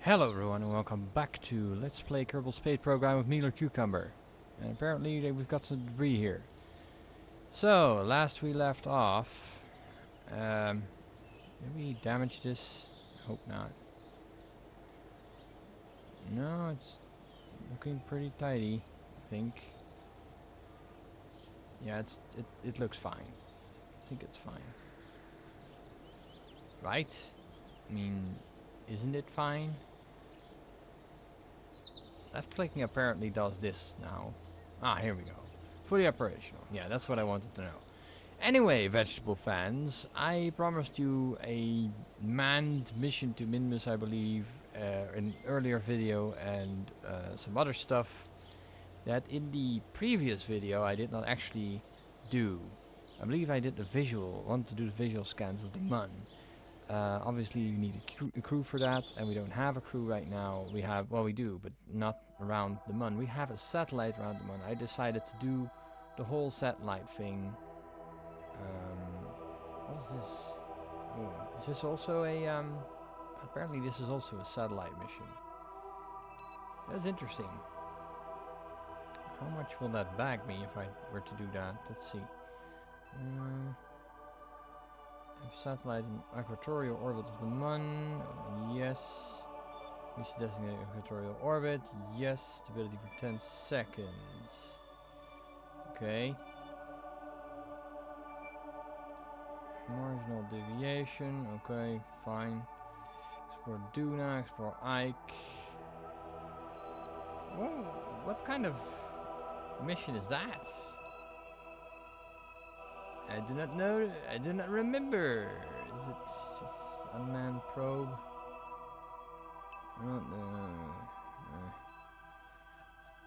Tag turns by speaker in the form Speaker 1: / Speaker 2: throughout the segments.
Speaker 1: Hello everyone and welcome back to Let's Play Kerbal Space Program with Mealer Cucumber. And apparently we've got some debris here. So, last we left off, did we damage this? I hope not. No, it's looking pretty tidy, I think. Yeah, it looks fine. I think it's fine. Right? I mean, isn't it fine? Left clicking apparently does this now. Ah, here we go. Fully operational. Yeah, that's what I wanted to know. Anyway, vegetable fans, I promised you a manned mission to Minmus, I believe, in an earlier video, and some other stuff that in the previous video I did not actually do. I believe I did the want to do the visual scans of the Mun. Obviously you need a crew for that, and we don't have a crew right now. We have, well, we do, but not around the Mun. We have a satellite around the Mun. I decided to do the whole satellite thing. What is this? Oh, is this also a, apparently this is also a satellite mission. That's interesting. How much will that bag me if I were to do that? Let's see. Satellite in equatorial orbit of the Mun. Yes. We should designate equatorial orbit. Yes. Stability for 10 seconds. Okay. Marginal deviation. Okay, fine. Explore Duna. Explore Ike. Whoa. What kind of mission is that? I do not know. I do not remember. Is it just unmanned probe? I don't know.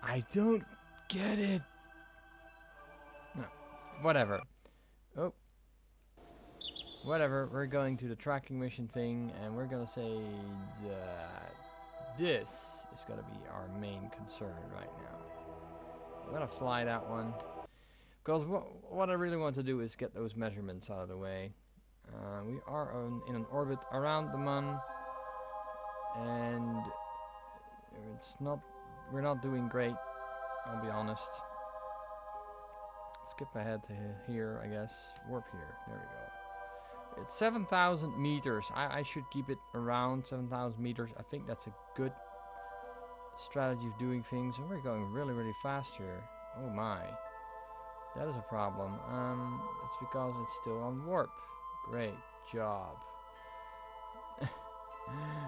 Speaker 1: I don't get it. No, whatever. Oh, whatever. We're going to the tracking mission thing, and we're gonna say that this is gonna be our main concern right now. I'm gonna fly that one. Because what I really want to do is get those measurements out of the way. We are in an orbit around the Mun, and we're not doing great, I'll be honest. Skip ahead to here, I guess. Warp here, there we go. It's 7,000 meters. I should keep it around 7,000 meters. I think that's a good strategy of doing things, and we're going really, really fast here. Oh my. That is a problem. That's because it's still on warp. Great job.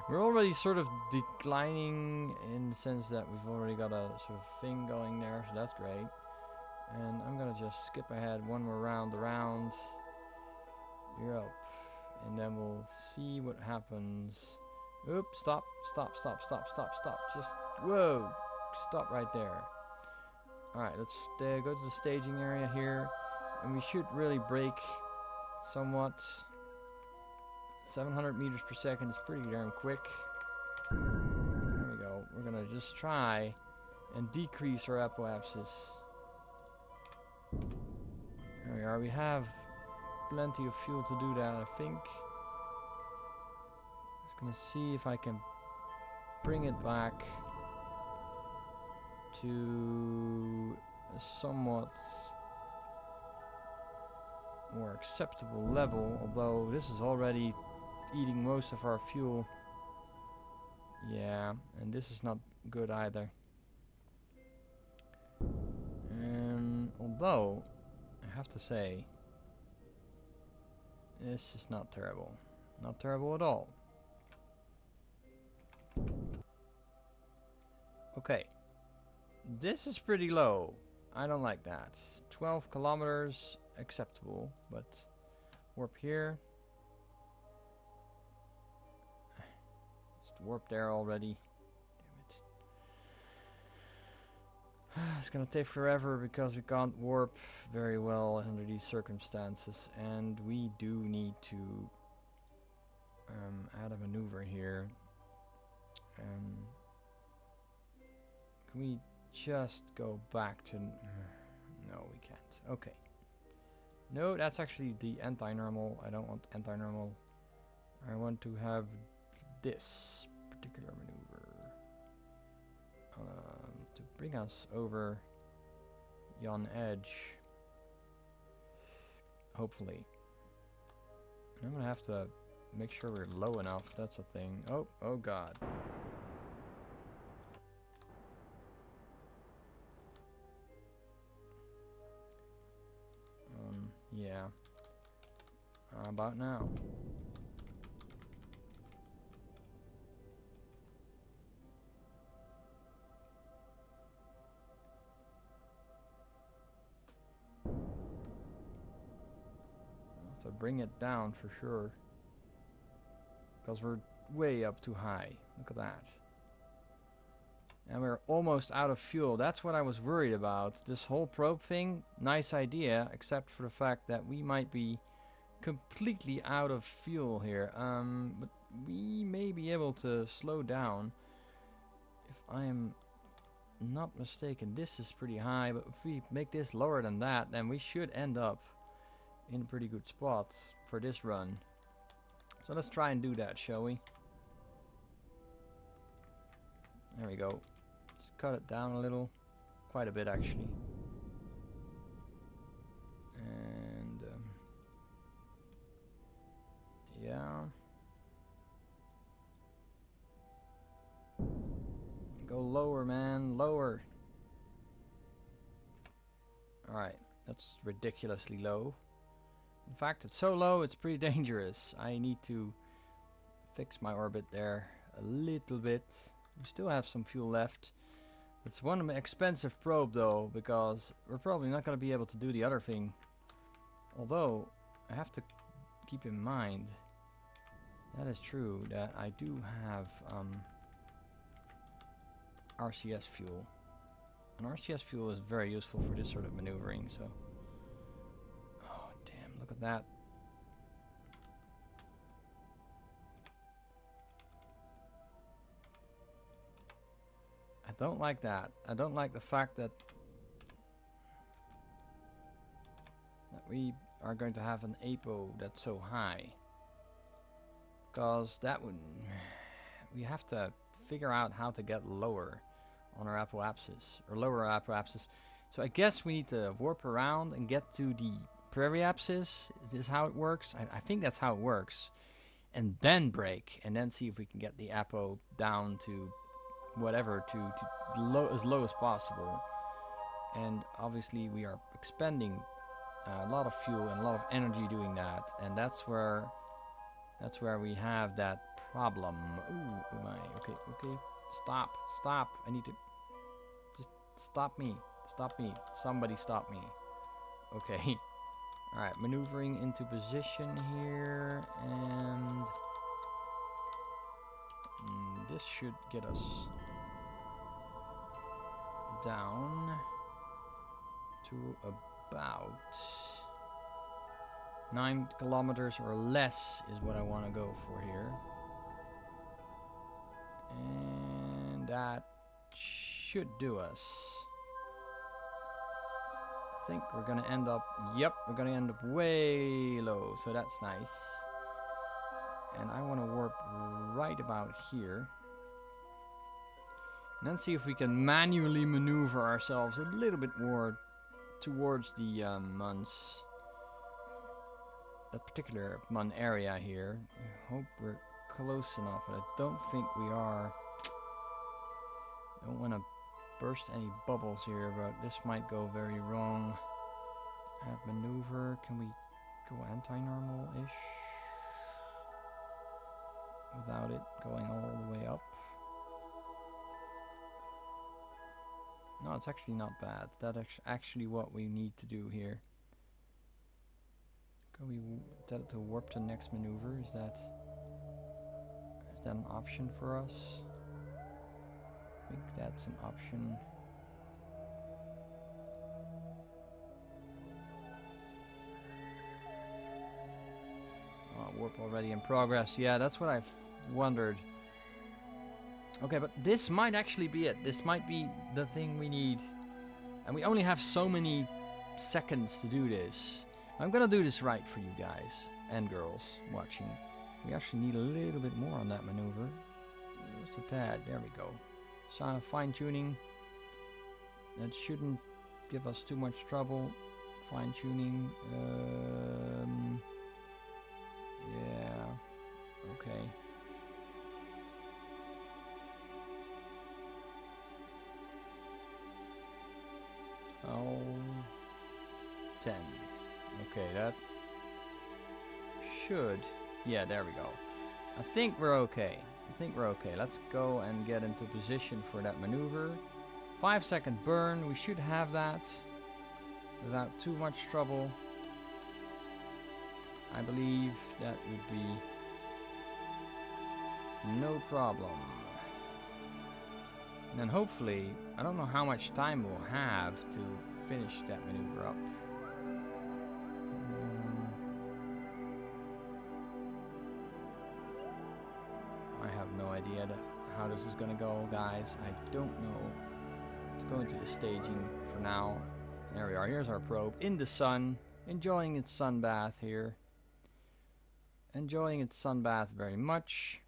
Speaker 1: We're already sort of declining in the sense that we've already got a sort of thing going there, so that's great. And I'm gonna just skip ahead one more round around. Yep. And then we'll see what happens. Oops, stop. Just, whoa, stop right there. Alright, let's go to the staging area here, and we should really break somewhat. 700 meters per second is pretty darn quick. There we go. We're gonna just try and decrease our apoapsis. There we are. We have plenty of fuel to do that, I think. Just gonna see if I can bring it back to a somewhat more acceptable level, although this is already eating most of our fuel. Yeah, and this is not good either. And although I have to say, this is not terrible. Not terrible at all. Okay. This is pretty low. I don't like that. 12 kilometers, acceptable, but warp here. Just warp there already. Damn it. It's gonna take forever because we can't warp very well under these circumstances, and we do need to add a maneuver here. Can we just go back to... no, we can't. Okay. No, that's actually the anti-normal. I don't want anti-normal. I want to have this particular maneuver. bring us over yon edge. Hopefully. I'm gonna have to make sure we're low enough. That's a thing. Oh god. Yeah. How about now? To bring it down for sure, because we're way up too high. Look at that. And we're almost out of fuel. That's what I was worried about. This whole probe thing, nice idea, except for the fact that we might be completely out of fuel here. But we may be able to slow down. If I am not mistaken, this is pretty high, but if we make this lower than that, then we should end up in a pretty good spot for this run. So let's try and do that, shall we? There we go. Just cut it down a little. Quite a bit, actually. And yeah. Go lower, man. Lower. Alright. That's ridiculously low. In fact, it's so low, it's pretty dangerous. I need to fix my orbit there a little bit. We still have some fuel left. It's one expensive probe, though, because we're probably not going to be able to do the other thing. Although, I have to keep in mind, that is true, that I do have RCS fuel. And RCS fuel is very useful for this sort of maneuvering, so... Look at that. I don't like that. I don't like the fact that we are going to have an APO that's so high. Because that would... We have to figure out how to get lower on our apoapsis. Or lower our apoapsis. So I guess we need to warp around and get to the periapsis. Is this how it works? I think that's how it works. And then brake, and then see if we can get the apo down to whatever, to as low as possible. And obviously we are expending a lot of fuel and a lot of energy doing that, and that's where we have that problem. Ooh, oh my. Okay. Stop. I need to just stop me. Somebody stop me. Okay. Alright, maneuvering into position here, and this should get us down to about 9 kilometers or less is what I want to go for here. And that should do us. I think we're gonna end up, we're gonna end up way low, so that's nice. And I want to warp right about here, and then see if we can manually maneuver ourselves a little bit more towards the that particular Mun area here. I hope we're close enough, but I don't think we are. I don't want to burst any bubbles here, but this might go very wrong. Add maneuver. Can we go anti-normal-ish without it going all the way up? No, it's actually not bad. That's actually what we need to do here. Can we tell it to warp to next maneuver? Is that an option for us? I think that's an option. Oh, warp already in progress. Yeah, that's what I've wondered. Okay, but this might actually be it. This might be the thing we need. And we only have so many seconds to do this. I'm gonna do this right for you guys and girls watching. We actually need a little bit more on that maneuver. Just a tad. There we go. So fine tuning. That shouldn't give us too much trouble. Fine tuning. Yeah. Okay. Oh, 10. Okay, that should. Yeah, there we go. I think we're okay. Let's go and get into position for that maneuver. 5-second burn. We should have that without too much trouble. I believe that would be no problem. And then hopefully, I don't know how much time we'll have to finish that maneuver up. I have no idea how this is gonna go, guys. I don't know. Let's go into the staging for now. There we are. Here's our probe in the sun, enjoying its sun bath here. Enjoying its sun bath very much.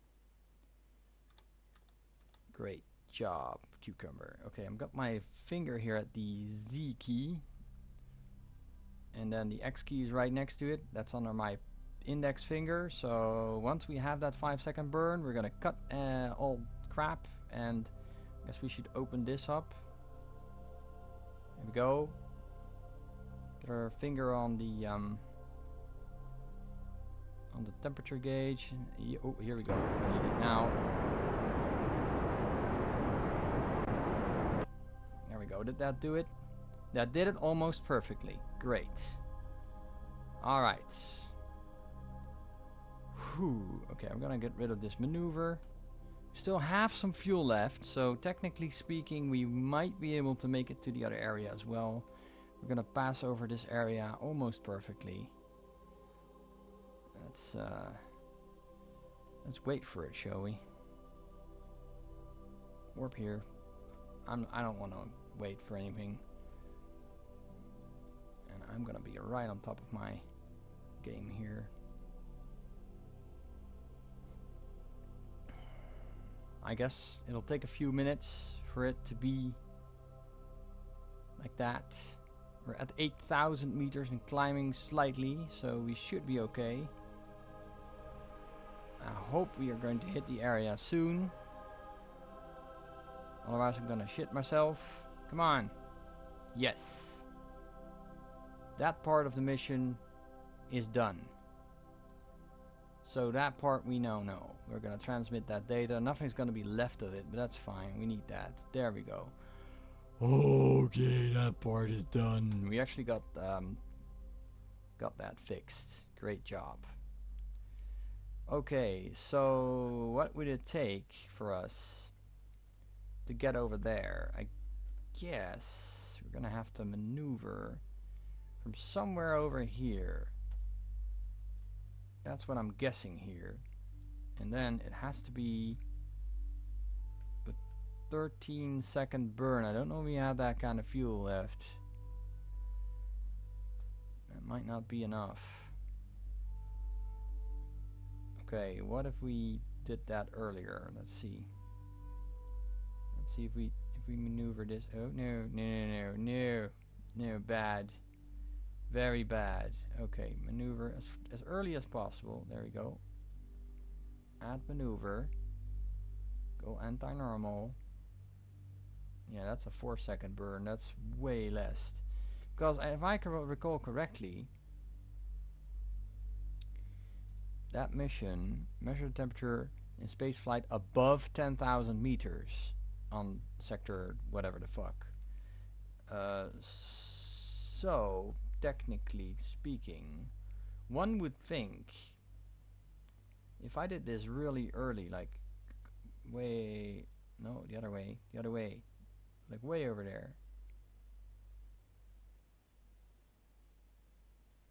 Speaker 1: Great job, cucumber. Okay, I've got my finger here at the Z key. And then the X key is right next to it. That's under my index finger. So once we have that 5-second burn, we're gonna cut all crap. And I guess we should open this up. There we go. Get our finger on the temperature gauge. Oh, here we go. We need it now. There we go. Did that do it? That did it almost perfectly. Great. All right. Whew. Okay, I'm gonna get rid of this maneuver. Still have some fuel left, so technically speaking, we might be able to make it to the other area as well. We're gonna pass over this area almost perfectly. Let's wait for it, shall we? Warp here. I don't want to wait for anything. And I'm gonna be right on top of my game here. I guess it'll take a few minutes for it to be like that. We're at 8,000 meters and climbing slightly, so we should be okay. I hope we are going to hit the area soon. Otherwise I'm gonna shit myself. Come on. Yes. That part of the mission is done. So that part we know. We're gonna transmit that data. Nothing's gonna be left of it, but that's fine. We need that. There we go. Okay, that part is done. We actually got that fixed. Great job. Okay, so what would it take for us to get over there? I guess we're gonna have to maneuver from somewhere over here. That's what I'm guessing here. And then it has to be a 13-second burn. I don't know if we have that kind of fuel left. That might not be enough. Okay, what if we did that earlier? Let's see. Let's see if we maneuver this. Oh no, bad. Very bad. Okay, maneuver as early as possible. There we go. Add maneuver. Go anti-normal. Yeah, that's a 4-second burn. That's way less. Because if I can recall correctly, that mission measured temperature in space flight above 10,000 meters on sector whatever the fuck. So technically speaking, one would think if I did this really early, like the other way, like way over there.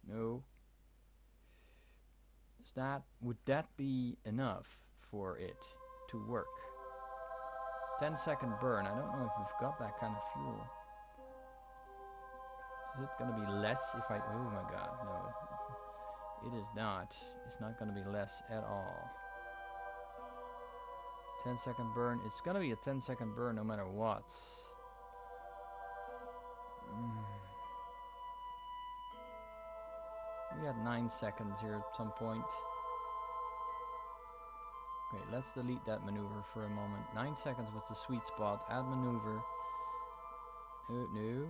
Speaker 1: No. Would that be enough for it to work? 10-second burn. I don't know if we've got that kind of fuel. Is it gonna be less if I... Oh my god, no. It is not. It's not gonna be less at all. 10-second burn. It's gonna be a 10-second burn no matter what. We had 9 seconds here at some point. Okay, let's delete that maneuver for a moment. 9 seconds was the sweet spot. Add maneuver. No.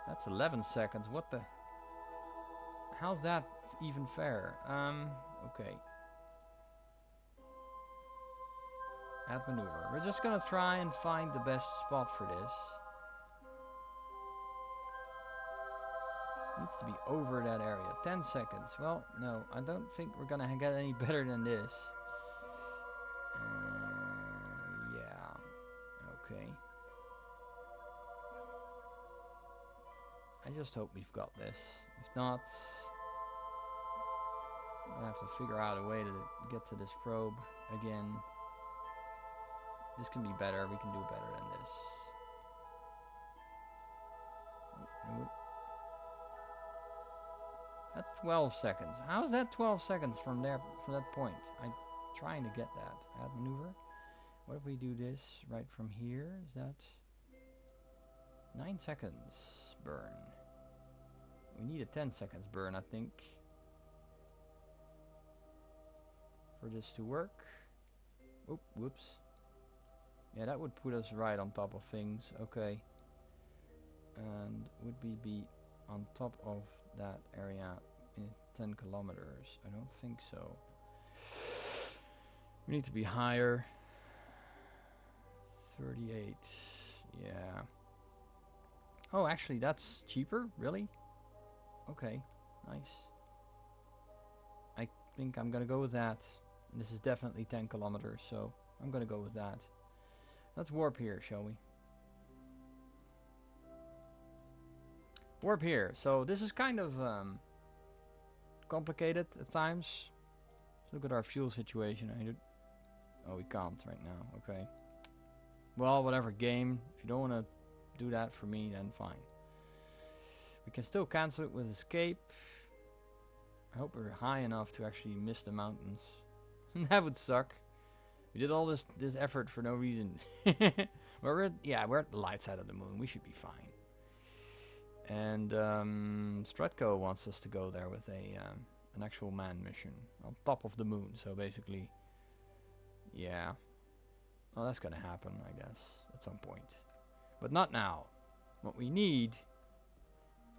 Speaker 1: That's 11 seconds. What the? How's that even fair? Okay. Add maneuver. We're just gonna try and find the best spot for this. Needs to be over that area. 10 seconds. Well, no, I don't think we're gonna get any better than this. Yeah. Okay. I just hope we've got this. If not, we'll have to figure out a way to get to this probe again. This can be better. We can do better than this. Nope. That's 12 seconds. How is that 12 seconds from there, from that point? I'm trying to get that. Add maneuver. What if we do this right from here? Is that 9 seconds burn? We need a 10 seconds burn, I think, for this to work. Oop, whoops. Yeah, that would put us right on top of things. Okay. And would we be on top of that area in 10 kilometers? I don't think so. We need to be higher. 38. Yeah. Oh, actually, that's cheaper? Really? Okay. Nice. I think I'm gonna go with that. And this is definitely 10 kilometers, so I'm gonna go with that. Let's warp here, shall we? Warp here. So this is kind of complicated at times. Let's look at our fuel situation. Oh, we can't right now. Okay. Well, whatever, game. If you don't want to do that for me, then fine. We can still cancel it with escape. I hope we're high enough to actually miss the mountains. That would suck. We did all this effort for no reason. But we're at the light side of the moon. We should be fine. And Stratco wants us to go there with an actual manned mission on top of the moon. So basically, yeah. Well, that's gonna happen, I guess, at some point. But not now. What we need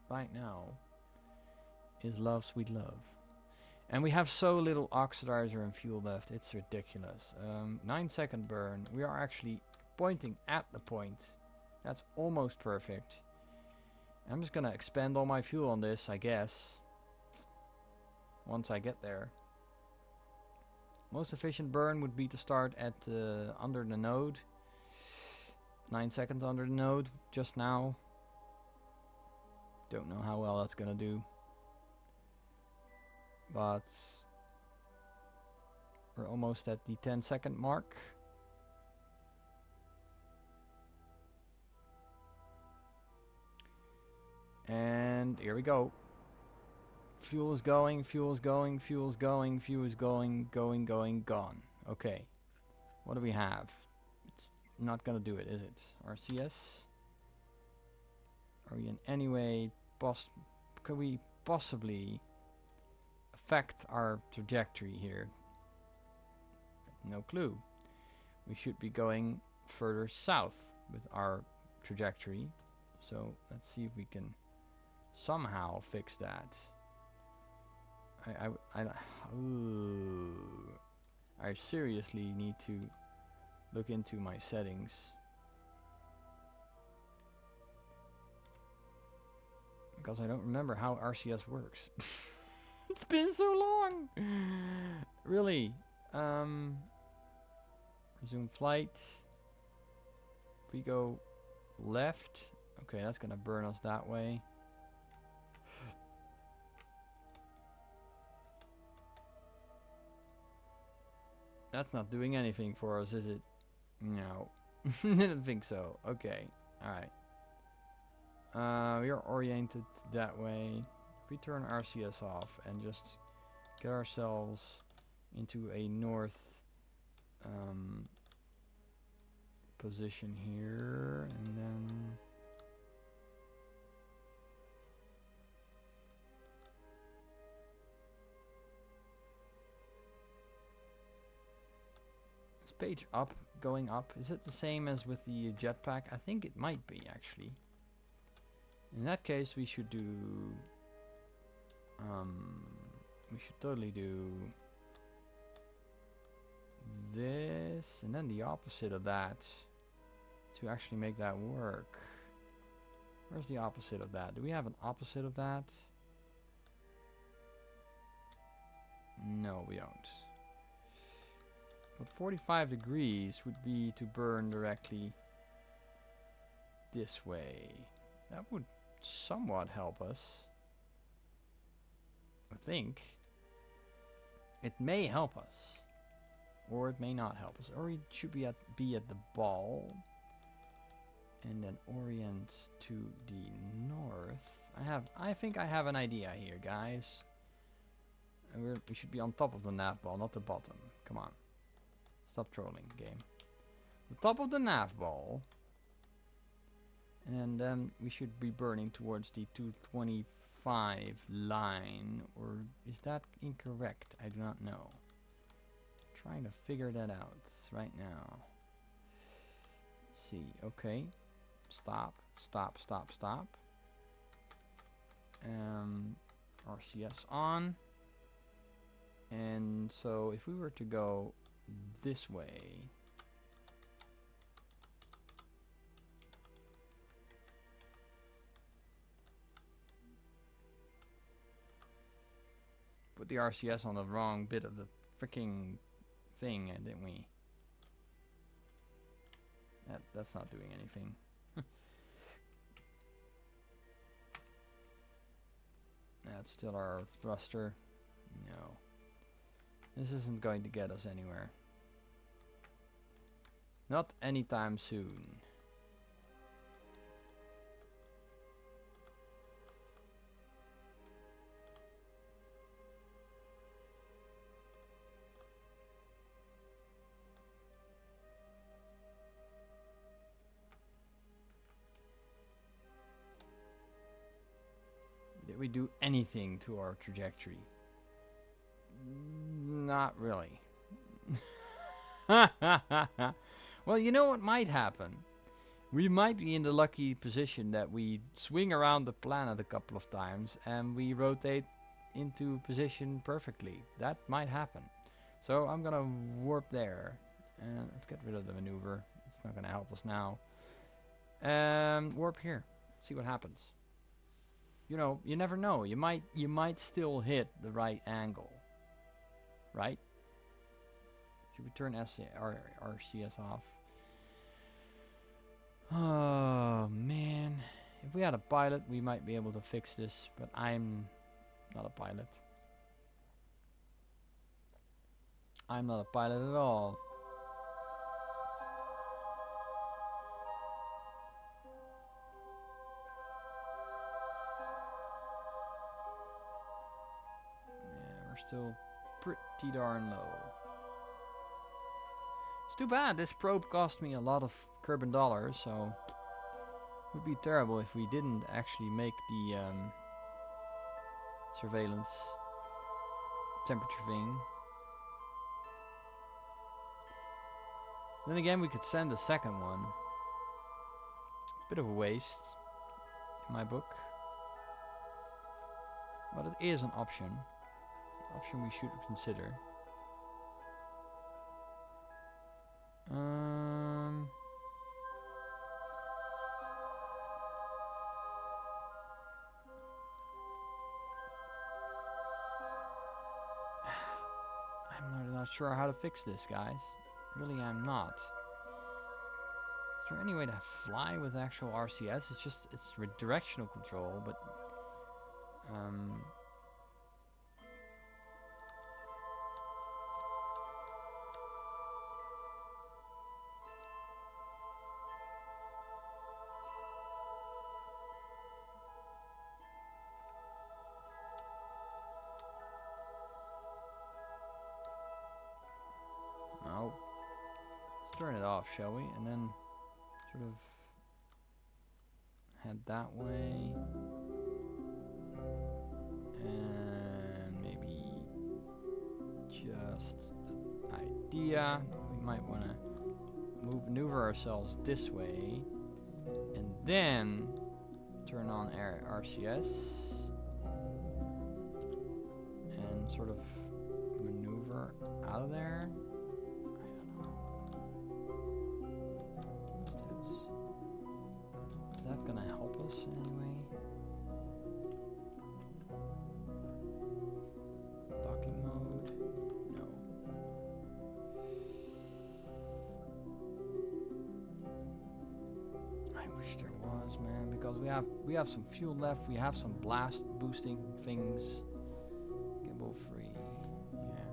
Speaker 1: right now is love, sweet love. And we have so little oxidizer and fuel left. It's ridiculous. 9 second burn. We are actually pointing at the point. That's almost perfect. I'm just gonna expend all my fuel on this, I guess. Once I get there. Most efficient burn would be to start at under the node. 9 seconds under the node just now. Don't know how well that's gonna do. But we're almost at the 10 second mark. And here we go. Fuel is going, fuel is going, fuel is going, fuel is going, gone. Okay. What do we have? It's not gonna do it, is it? RCS? Are we in any way could we possibly affect our trajectory here? No clue. We should be going further south with our trajectory. So let's see if we can somehow fix that. I seriously need to look into my settings. Because I don't remember how RCS works. It's been so long. Really. Resume flight. If we go left. Okay, that's gonna burn us that way. That's not doing anything for us, is it? No. Didn't think so. Okay. Alright. We are oriented that way. If we turn RCS off and just get ourselves into a north position here, and then the page up, going up? Is it the same as with the jetpack? I think it might be, actually. In that case, we should do... we should totally do... this, and then the opposite of that. To actually make that work. Where's the opposite of that? Do we have an opposite of that? No, we don't. But 45 degrees would be to burn directly this way. That would somewhat help us. I think. It may help us. Or it may not help us. Or it should be at the ball. And then orient to the north. I think I have an idea here, guys. And we should be on top of the nav ball, not the bottom. Come on. Stop trolling, game. The top of the nav ball. And then we should be burning towards the 225 line. Or is that incorrect? I do not know. Trying to figure that out right now. Let's see, okay. Stop. RCS on. And so if we were to go this way, put the RCS on the wrong bit of the freaking thing, didn't we? That's not doing anything. That's still our thruster. No. This isn't going to get us anywhere. Not anytime soon. Did we do anything to our trajectory? Not really. Well, you know what might happen? We might be in the lucky position that we swing around the planet a couple of times and we rotate into position perfectly. That might happen. So I'm gonna warp there. And let's get rid of the maneuver. It's not gonna help us now. Warp here. See what happens. You know, you never know. You might still hit the right angle. Right? Should we turn RCS off? Oh, man. If we had a pilot, we might be able to fix this, but I'm not a pilot. I'm not a pilot at all. Yeah, we're still pretty darn low. It's too bad. This probe cost me a lot of Kerbal dollars, so it would be terrible if we didn't actually make the surveillance temperature thing. Then again, we could send a second one. Bit of a waste in my book, but it is an option. Option we should consider. I'm not sure how to fix this, guys. Really, I'm not. Is there any way to fly with actual RCS? It's directional control, but no. Let's turn it off, shall we? And then sort of head that way. And maybe just an idea. We might want to maneuver ourselves this way, and then turn on RCS, and sort of maneuver out of there. Is that gonna help us in any way? Docking mode? No. I wish there was, man, because we have some fuel left. We have some blast boosting things. Gimbal free. Yeah.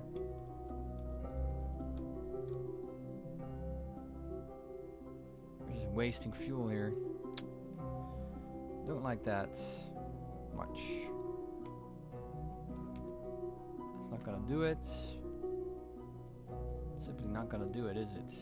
Speaker 1: We're just wasting fuel here. Don't like that much. It's not gonna do it. Simply not gonna do it, is it?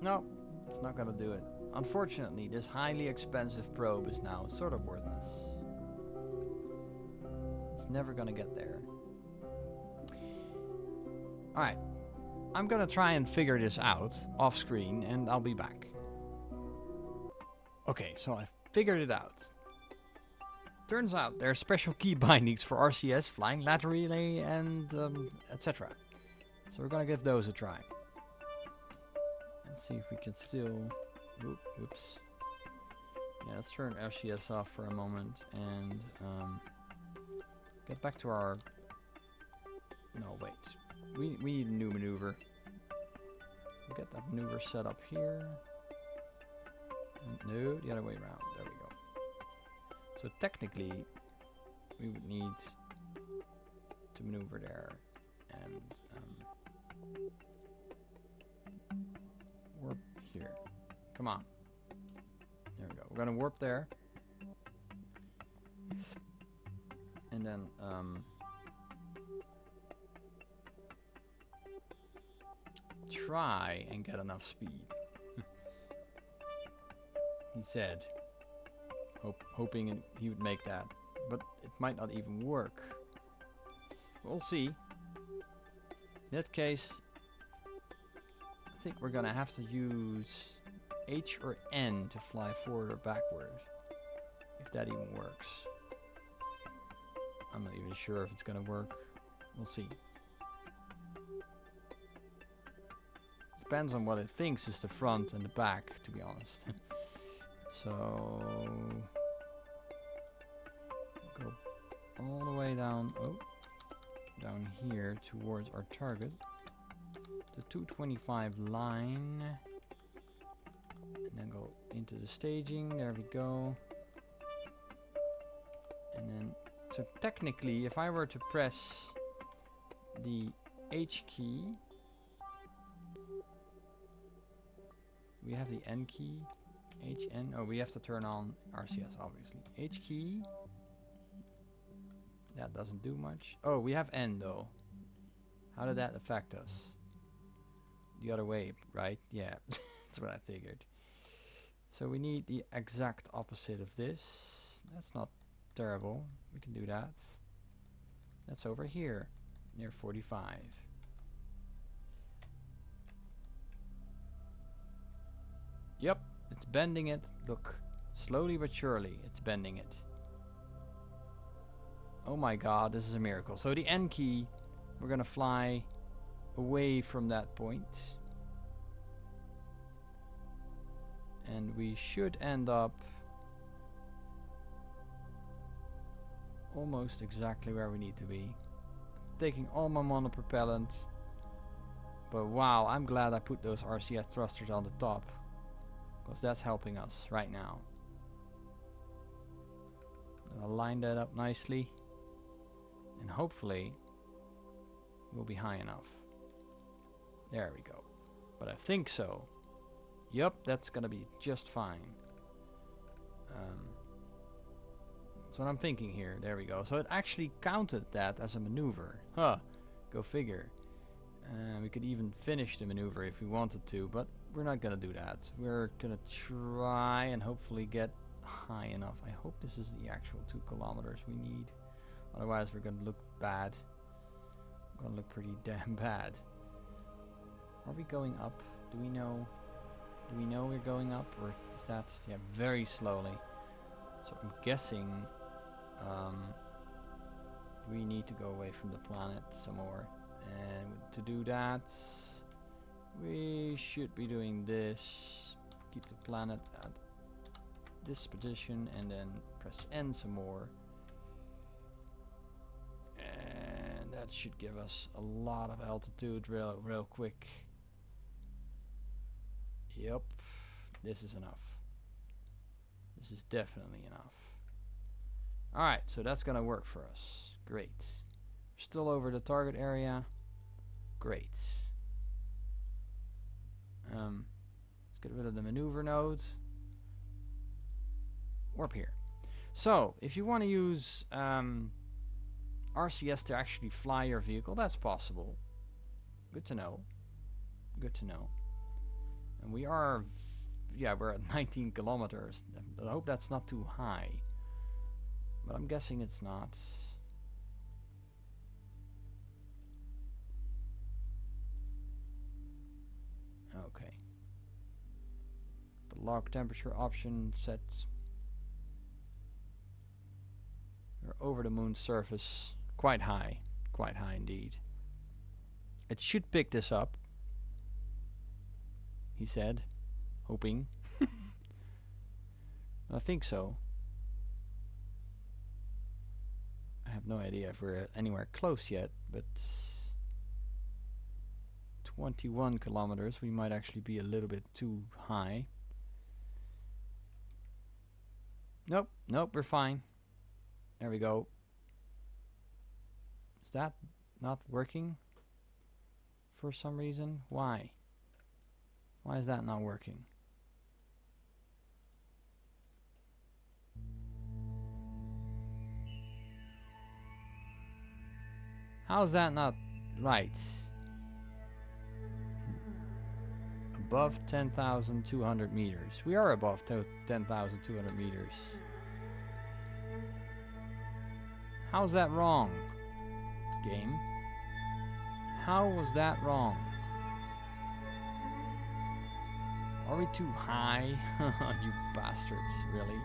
Speaker 1: No, it's not gonna do it. Unfortunately, this highly expensive probe is now sort of worthless. It's never gonna get there. Alright. I'm gonna try and figure this out off screen and I'll be back. Okay, so I figured it out. Turns out there are special key bindings for RCS, flying laterally, and etc. So we're gonna give those a try. Let's see if we can still... Oops. Yeah, let's turn RCS off for a moment and get back to our... No, wait. We need a new maneuver. We'll get that maneuver set up here. No, the other way around. There we go. So technically, we would need to maneuver there and warp here. Come on. There we go. We're gonna warp there. And then try and get enough speed. He said, hoping he would make that, but it might not even work. We'll see. In that case, I think we're gonna have to use H or N to fly forward or backward, if that even works. I'm not even sure if it's gonna work. We'll see. Depends on what it thinks is the front and the back, to be honest. So go all the way down, down here towards our target, the 225 line, and then go into the staging. There we go. And then, so technically, if I were to press the H key, we have the N key. HN. Oh, we have to turn on RCS, obviously. H key. That doesn't do much. Oh, we have N though. How did that affect us? The other way, right? Yeah, that's what I figured. So we need the exact opposite of this. That's not terrible. We can do that. That's over here, near 45. Yep. It's bending it. Look. Slowly but surely, it's bending it. Oh my god, this is a miracle. So the N key, we're gonna fly away from that point. And we should end up almost exactly where we need to be. Taking all my monopropellant. But wow, I'm glad I put those RCS thrusters on the top. Because that's helping us right now. I'll line that up nicely. And hopefully we'll be high enough. There we go. But I think so. Yup, that's gonna be just fine. That's what I'm thinking here. There we go. So it actually counted that as a maneuver. Huh. Go figure. We could even finish the maneuver if we wanted to, but we're not gonna do that. We're gonna try and hopefully get high enough. I hope this is the actual 2 kilometers we need. Otherwise we're gonna look bad. We're gonna look pretty damn bad. Are we going up? Do we know? Do we know we're going up, or is that, yeah, very slowly? So I'm guessing we need to go away from the planet some more. And to do that, we should be doing this. Keep the planet at this position and then press N some more. And that should give us a lot of altitude real quick. Yep, this is enough. This is definitely enough. Alright, so that's gonna work for us. Great. Still over the target area. Great. Let's get rid of the maneuver node. Warp here. So, if you want to use RCS to actually fly your vehicle, that's possible. Good to know. Good to know. And we are, yeah, we're at 19 kilometers. I hope that's not too high. But I'm guessing it's not. Okay. The log temperature option set. We're over the moon's surface. Quite high indeed. It should pick this up, he said, hoping. I think so. I have no idea if we're anywhere close yet, but 21 kilometers, we might actually be a little bit too high. Nope, we're fine. There we go. Is that not working for some reason? Why? Why is that not working? How's that not right? Above 10,200 meters. We are above 10,200 meters. How's that wrong, game? How was that wrong? Are we too high? You bastards, really?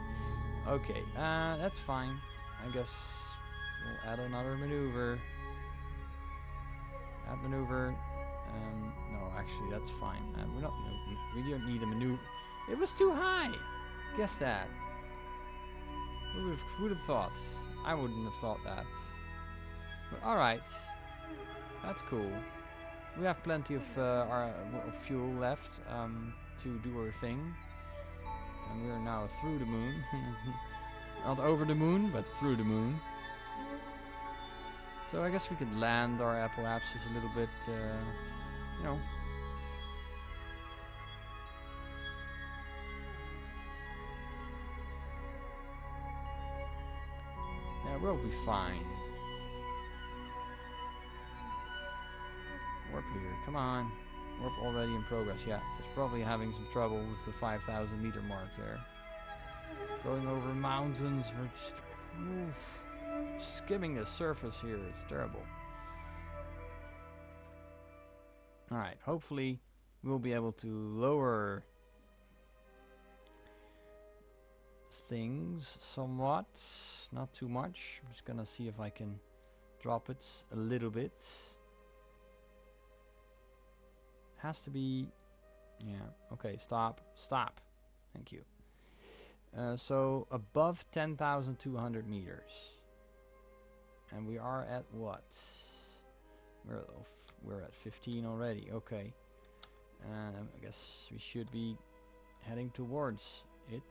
Speaker 1: Okay, that's fine. I guess we'll add another maneuver. Add maneuver. No, actually, that's fine. We don't need a maneuver. It was too high. Guess that. Who would have thought? I wouldn't have thought that. But alright. That's cool. We have plenty of fuel left to do our thing. And we're now through the moon. Not over the moon, but through the moon. So I guess we could land our apoapsis a little bit, you know. Yeah, we'll be fine. Warp here, come on. Warp already in progress, yeah. It's probably having some trouble with the 5,000 meter mark there. Going over mountains, we're just skimming the surface here, it's terrible. Alright, hopefully we'll be able to lower things somewhat. Not too much. I'm just gonna see if I can drop it a little bit. Has to be... yeah, okay, stop. Thank you. So above 10,200 meters. And we are at what? We're at 15 already, okay. And I guess we should be heading towards it.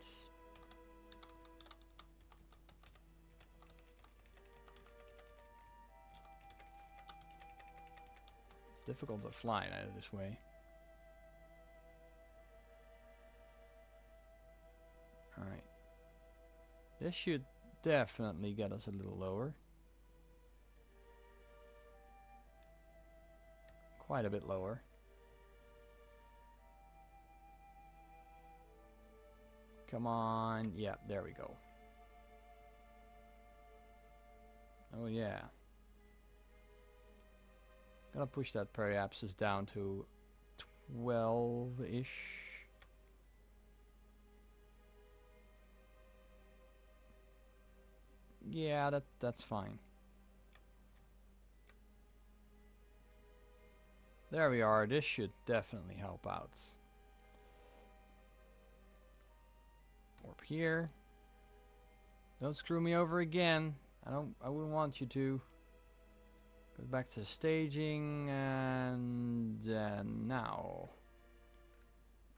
Speaker 1: It's difficult to fly this way. Alright. This should definitely get us a little lower. quite a bit lower. Come on. Yeah, there we go. Oh yeah. Gonna push that periapsis down to 12-ish. Yeah, that's fine. There we are. This should definitely help out. Warp here. Don't screw me over again. I wouldn't want you to. Go back to staging, and now.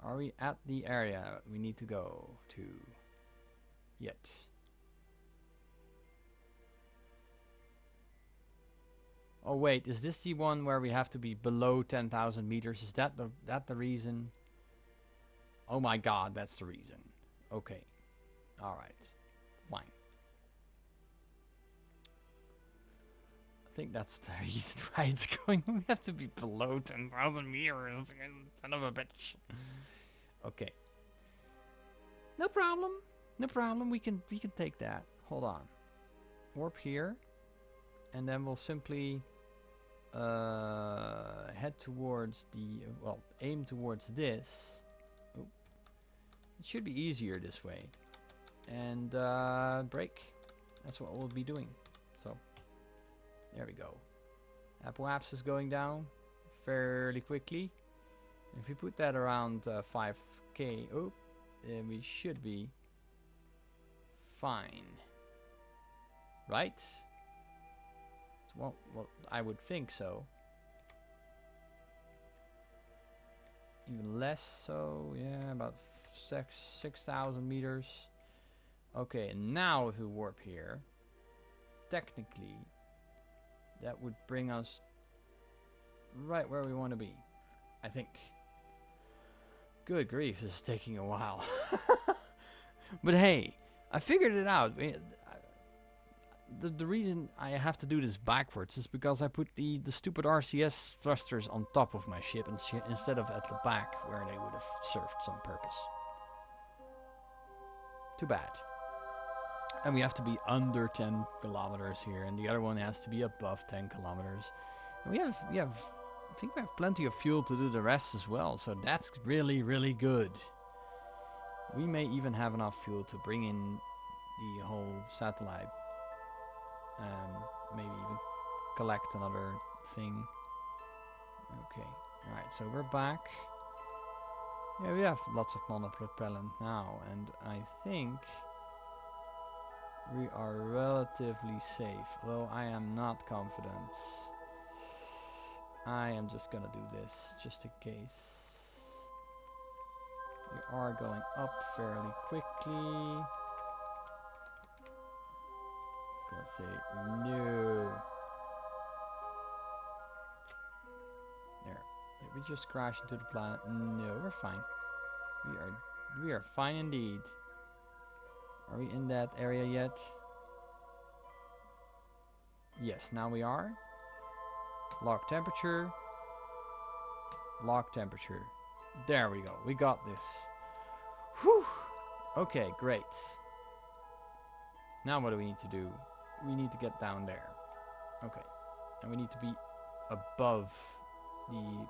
Speaker 1: Are we at the area we need to go to yet? Oh wait, is this the one where we have to be below 10,000 meters? Is that the reason? Oh my god, that's the reason. Okay. Alright. Fine. I think that's the reason why it's going. We have to be below 10,000 meters. Son of a bitch. Okay. No problem. No problem. We can take that. Hold on. Warp here. And then we'll simply head towards the... well, aim towards this. Oh. It should be easier this way. And brake. That's what we'll be doing. So, there we go. Apoapsis is going down fairly quickly. If we put that around 5k, then we should be fine. Right? Well, I would think so. Even less so, yeah, about 6,000 meters. Okay, and now if we warp here, technically, that would bring us right where we want to be, I think. Good grief, this is taking a while. But hey, I figured it out. The reason I have to do this backwards is because I put the stupid RCS thrusters on top of my ship instead of at the back where they would have served some purpose. Too bad. And we have to be under 10 kilometers here, and the other one has to be above 10 kilometers. And I think we have plenty of fuel to do the rest as well, so that's really, really good. We may even have enough fuel to bring in the whole satellite. Maybe even collect another thing. Okay, alright, so we're back. Yeah, we have lots of monopropellant now, and I think we are relatively safe, although I am not confident. I am just gonna do this, just in case. We are going up fairly quickly. Let's say no. There. Did we just crash into the planet? No, we're fine. We are fine indeed. Are we in that area yet? Yes, now we are. Log temperature. Log temperature. There we go. We got this. Whew. Okay, great. Now what do we need to do? We need to get down there. Okay. And we need to be above the...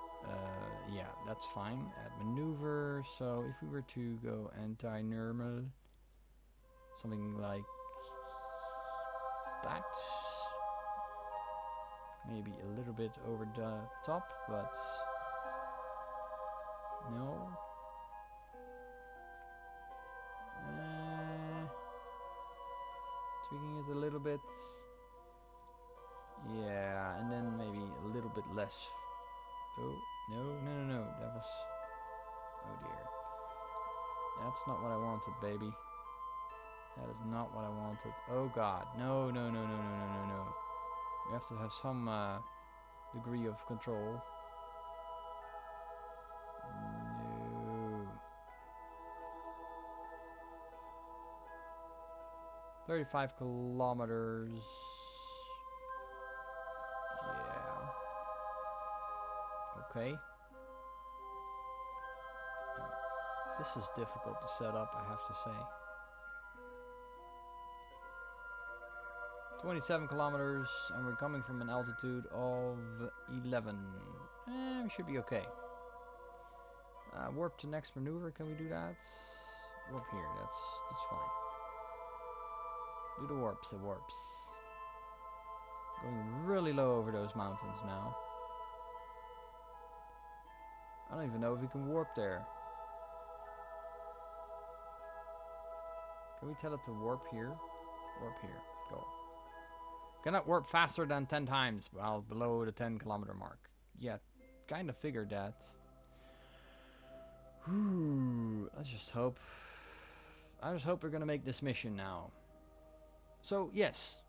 Speaker 1: yeah, that's fine. Add maneuver. So if we were to go anti-normal, something like that. Maybe a little bit over the top, but no. Tweaking it a little bit. Yeah, and then maybe a little bit less. Oh, no. That was... oh dear. That's not what I wanted, baby. That is not what I wanted. Oh god. No. We have to have some degree of control. No. 35 kilometers. Yeah. okay. This is difficult to set up, I have to say. 27 kilometers, and we're coming from an altitude of 11. We should be okay. Warp to next maneuver, can we do that? Warp here, that's fine. Do the warps, Going really low over those mountains now. I don't even know if we can warp there. Can we tell it to warp here? Warp here, go. Cannot warp faster than 10 times while below the 10 kilometer mark. Yeah, kind of figured that. Let's just hope. I just hope we're gonna make this mission now. So yes,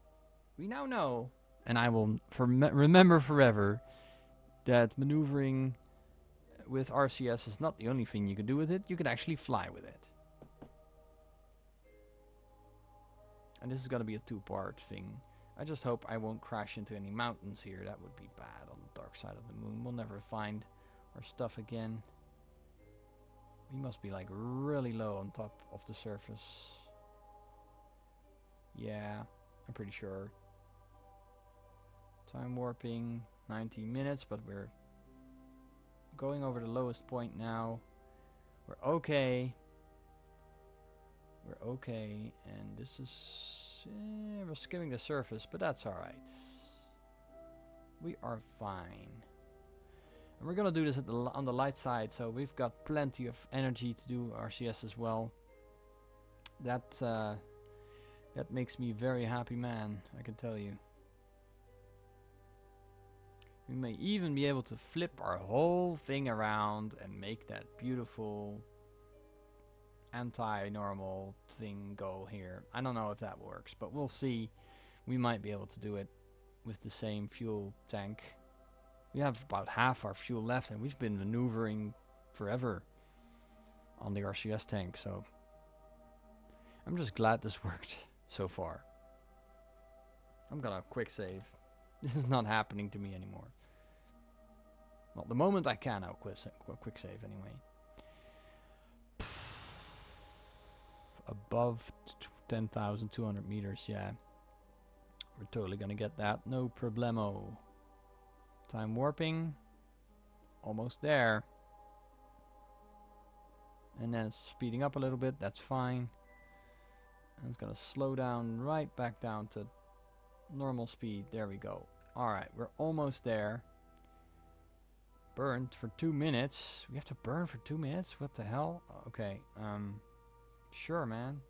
Speaker 1: we now know, and I will remember forever, that maneuvering with RCS is not the only thing you can do with it. You can actually fly with it. And this is gonna be a two-part thing. I just hope I won't crash into any mountains here. That would be bad on the dark side of the moon. We'll never find our stuff again. We must be like really low on top of the surface. Yeah, I'm pretty sure. Time warping, 19 minutes, but we're going over the lowest point now. We're okay. We're okay, and this is... we're skimming the surface, but that's alright. We are fine. And we're gonna do this on the light side, so we've got plenty of energy to do RCS as well. That makes me a very happy man, I can tell you. We may even be able to flip our whole thing around and make that beautiful anti-normal thing go here. I don't know if that works, but we'll see. We might be able to do it with the same fuel tank. We have about half our fuel left, and we've been maneuvering forever on the RCS tank, so I'm just glad this worked so far. I'm gonna quick save. This is not happening to me anymore. Well, the moment I can, I'll quick save anyway. Above 10,200 meters, yeah. We're totally gonna get that, no problemo. Time warping, almost there. And then it's speeding up a little bit, that's fine. And it's gonna slow down right back down to normal speed, there we go. Alright, we're almost there. Burned for 2 minutes. We have to burn for 2 minutes? What the hell? Okay, sure, man.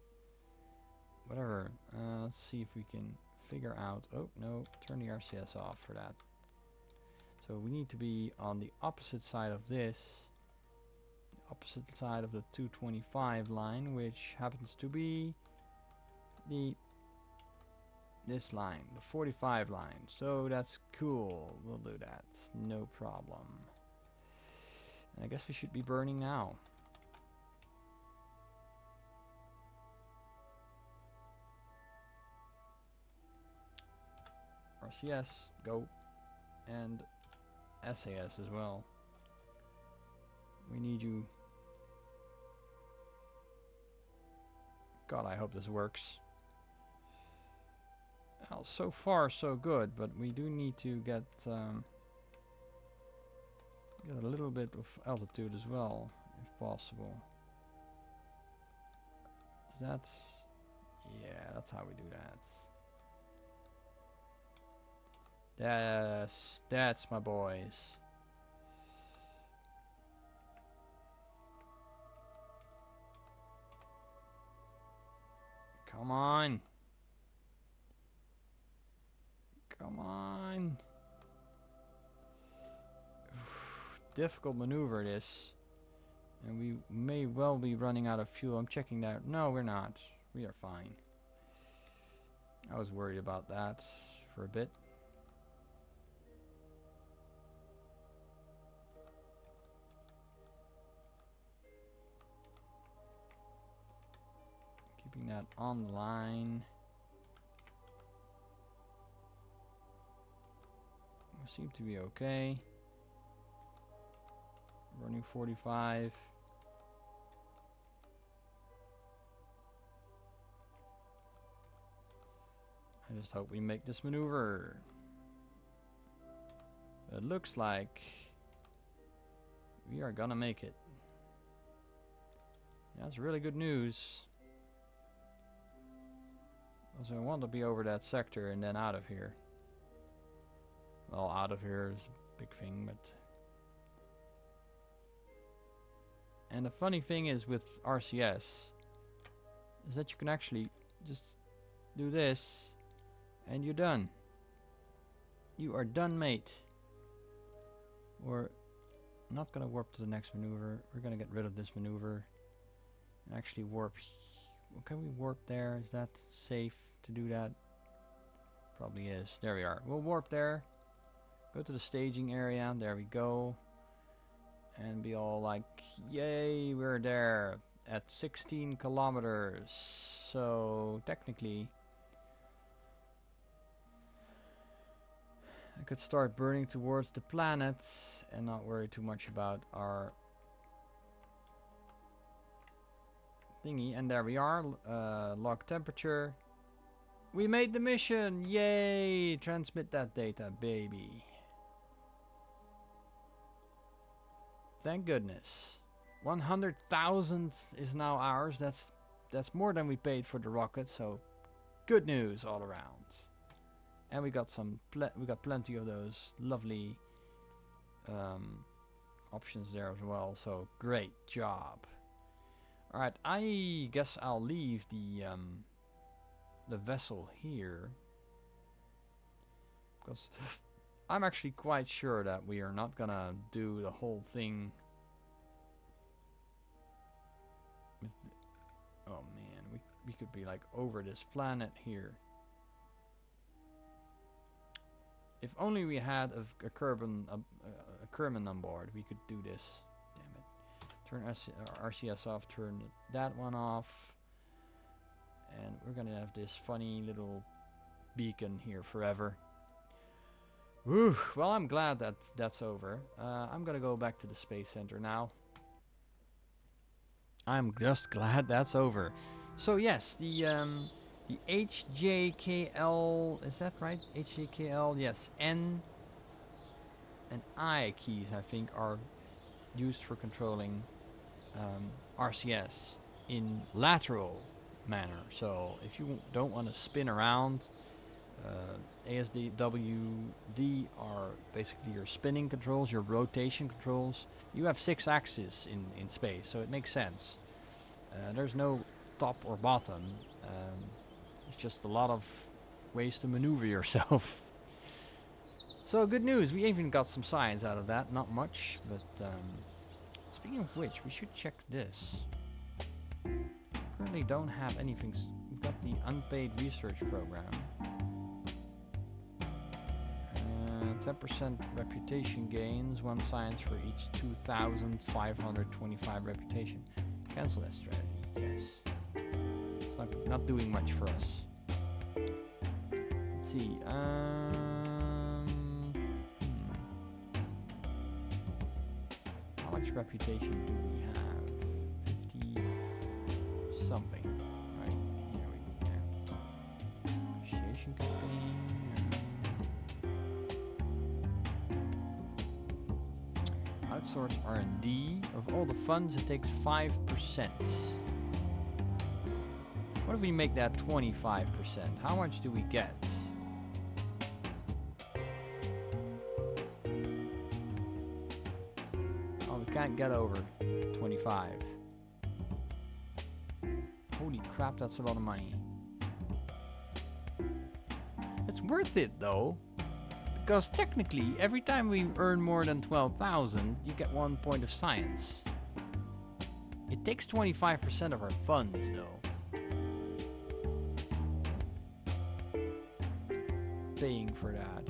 Speaker 1: Whatever. Let's see if we can figure out... Oh, no. Turn the RCS off for that. So we need to be on the opposite side of this. Opposite side of the 225 line, which happens to be this line, the 45 line. So that's cool. We'll do that. No problem. And I guess we should be burning now. RCS, go. And SAS as well. We need you. God, I hope this works. Well, so far so good, but we do need to get a little bit of altitude as well, if possible. That's... yeah, that's how we do that. That's my boys. Come on. Come on. Difficult maneuver this. And we may well be running out of fuel. I'm checking that. No, we're not. We are fine. I was worried about that for a bit. Keeping that on the line. We seem to be okay. Running 45. I just hope we make this maneuver. It looks like we are gonna make it. That's really good news. Also, I want to be over that sector and then out of here. Well, out of here is a big thing, but... And the funny thing is with RCS is that you can actually just do this and you're done. You are done, mate. We're not gonna warp to the next maneuver. We're gonna get rid of this maneuver and actually warp. Can we warp there? Is that safe to do that? Probably is. There we are. We'll warp there. Go to the staging area. There we go. And be all like, yay, we're there at 16 kilometers. So technically I could start burning towards the planets and not worry too much about our thingy. And there we are. Log temperature. We made the mission. Yay! Transmit that data, baby. Thank goodness. 100,000 is now ours. That's more than we paid for the rocket. So good news all around. And we got plenty of those lovely options there as well. So great job. All right, I guess I'll leave the vessel here because I'm actually quite sure that we are not gonna do the whole thing. Oh man, we could be like over this planet here. If only we had a Kerbal on board, we could do this. Damn it. Turn RCS off, turn that one off. And we're gonna have this funny little beacon here forever. Whew, well, I'm glad that that's over. I'm gonna go back to the Space Center now. I'm just glad that's over. So yes, the HJKL, is that right? HJKL, yes. N and I keys, I think, are used for controlling RCS in lateral manner. So if you don't want to spin around, ASDWD are basically your spinning controls, your rotation controls. You have 6 axes in space, so it makes sense. There's no top or bottom. It's just a lot of ways to maneuver yourself. So good news, we even got some science out of that. Not much, but speaking of which, we should check this. Currently don't have anything. We've got the unpaid research program. 10% reputation gains, 1 science for each 2,525 reputation. Cancel that strategy, yes. It's not doing much for us. Let's see. How much reputation do we have? 50 something, right? Here we go. Appreciation campaign. Outsource R&D. Of all the funds, it takes 5%. What if we make that 25%? How much do we get? Oh, we can't get over 25. Holy crap, that's a lot of money. It's worth it though. Because technically, every time we earn more than 12,000, you get 1 point of science. It takes 25% of our funds, though. Paying for that.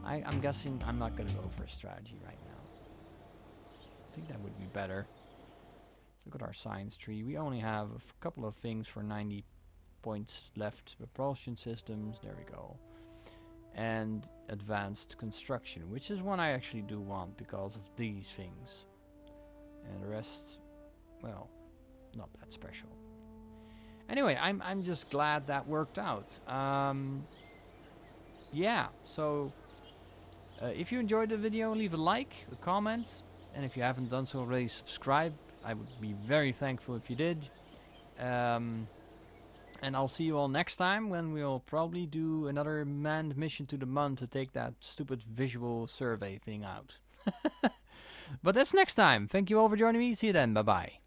Speaker 1: I'm guessing I'm not gonna go for a strategy right now. I think that would be better. Let's look at our science tree. We only have a couple of things for 90 points left. Propulsion systems, there we go. And advanced construction, which is one I actually do want because of these things. And the rest, well, not that special. Anyway, I'm just glad that worked out. Yeah, so if you enjoyed the video, leave a like, a comment, and if you haven't done so already, subscribe. I would be very thankful if you did. And I'll see you all next time when we'll probably do another manned mission to the Mun to take that stupid visual survey thing out. But that's next time. Thank you all for joining me. See you then. Bye-bye.